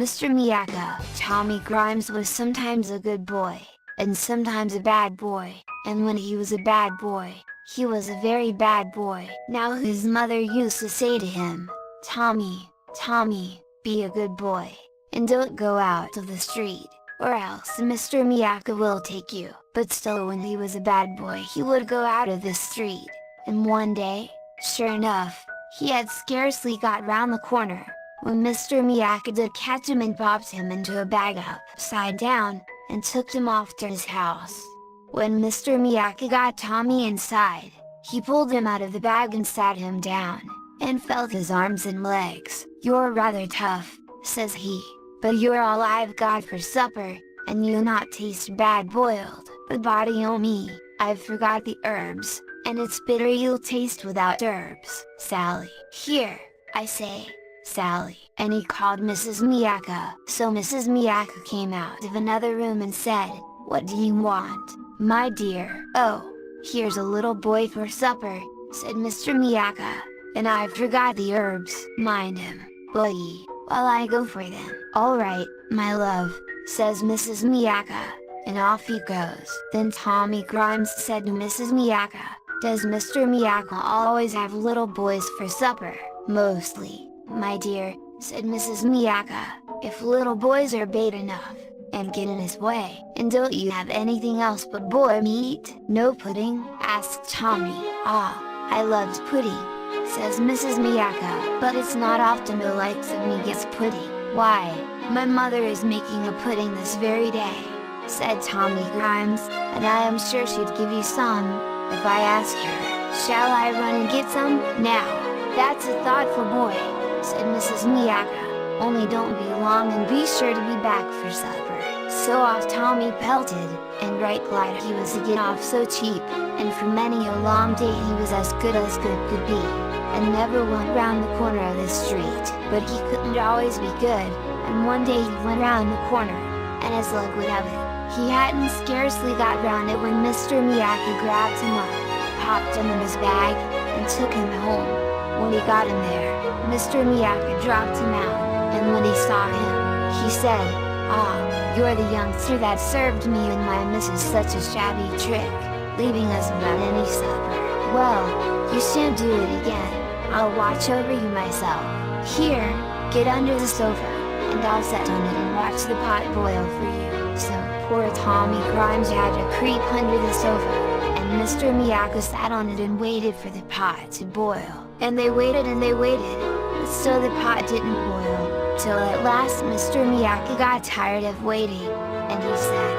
Mr. Miacca. Tommy Grimes was sometimes a good boy, and sometimes a bad boy, and when he was a bad boy, he was a very bad boy. Now his mother used to say to him, "Tommy, Tommy, be a good boy, and don't go out of the street, or else Mr. Miacca will take you." But still, when he was a bad boy, he would go out of the street, and one day, sure enough, he had scarcely got round the corner, when Mr. Miacca did catch him and popped him into a bag upside down, and took him off to his house. When Mr. Miacca got Tommy inside, he pulled him out of the bag and sat him down, and felt his arms and legs. "You're rather tough," says he, "but you're all I've got for supper, and you not taste bad boiled. But body o' me, I've forgot the herbs, and it's bitter you'll taste without herbs. Sally, here, I say, Sally." And he called Mrs. Miacca. So Mrs. Miacca came out of another room and said, "What do you want, my dear?" "Oh, here's a little boy for supper," said Mr. Miacca, "and I've forgot the herbs." "Mind him, will ye, while I go for them?" "All right, my love," says Mrs. Miacca, and off he goes. Then Tommy Grimes said to Mrs. Miacca, "Does Mr. Miacca always have little boys for supper?" "Mostly, my dear," said Mrs. Miacca, "if little boys are bait enough, and get in his way." "And don't you have anything else but boy meat?" "No pudding?" asked Tommy. "Ah, I loved pudding," says Mrs. Miacca, "but it's not often the likes of me gets pudding." "Why, my mother is making a pudding this very day," said Tommy Grimes, "and I am sure she'd give you some, if I ask her. Shall I run and get some?" "Now, that's a thoughtful boy," said Mrs. Miacca, "only don't be long and be sure to be back for supper." So off Tommy pelted, and right glad he was to get off so cheap, and for many a long day he was as good could be, and never went round the corner of the street. But he couldn't always be good, and one day he went round the corner, and as luck would have it, he hadn't scarcely got round it when Mr. Miacca grabbed him up, popped him in his bag, and took him home. When he got him there, Mr. Miacca dropped him out, and when he saw him, he said, "Ah, you're the youngster that served me and my missus such a shabby trick, leaving us without any supper. Well, you shan't do it again, I'll watch over you myself. Here, get under the sofa, and I'll sit on it and watch the pot boil for you." So poor Tommy Grimes had to creep under the sofa, and Mr. Miacca sat on it and waited for the pot to boil. And they waited, but still the pot didn't boil, till at last Mr. Miacca got tired of waiting, and he said,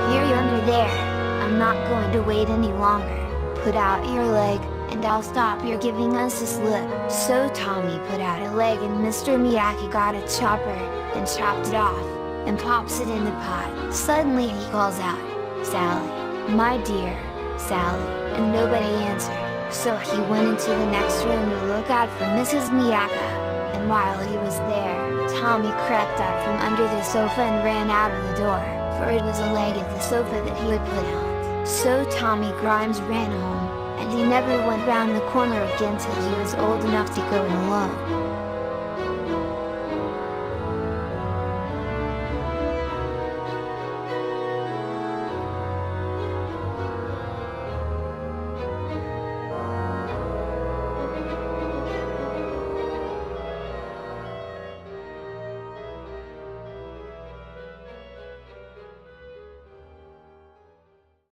"Here you under there, I'm not going to wait any longer. Put out your leg, and I'll stop your giving us a slip." So Tommy put out a leg, and Mr. Miacca got a chopper, and chopped it off, and pops it in the pot. Suddenly he calls out, "Sally, my dear, Sally," and nobody answered. So he went into the next room to look out for Mrs. Miacca, and while he was there, Tommy crept out from under the sofa and ran out of the door, for it was a leg of the sofa that he had put out. So Tommy Grimes ran home, and he never went round the corner again till he was old enough to go it alone.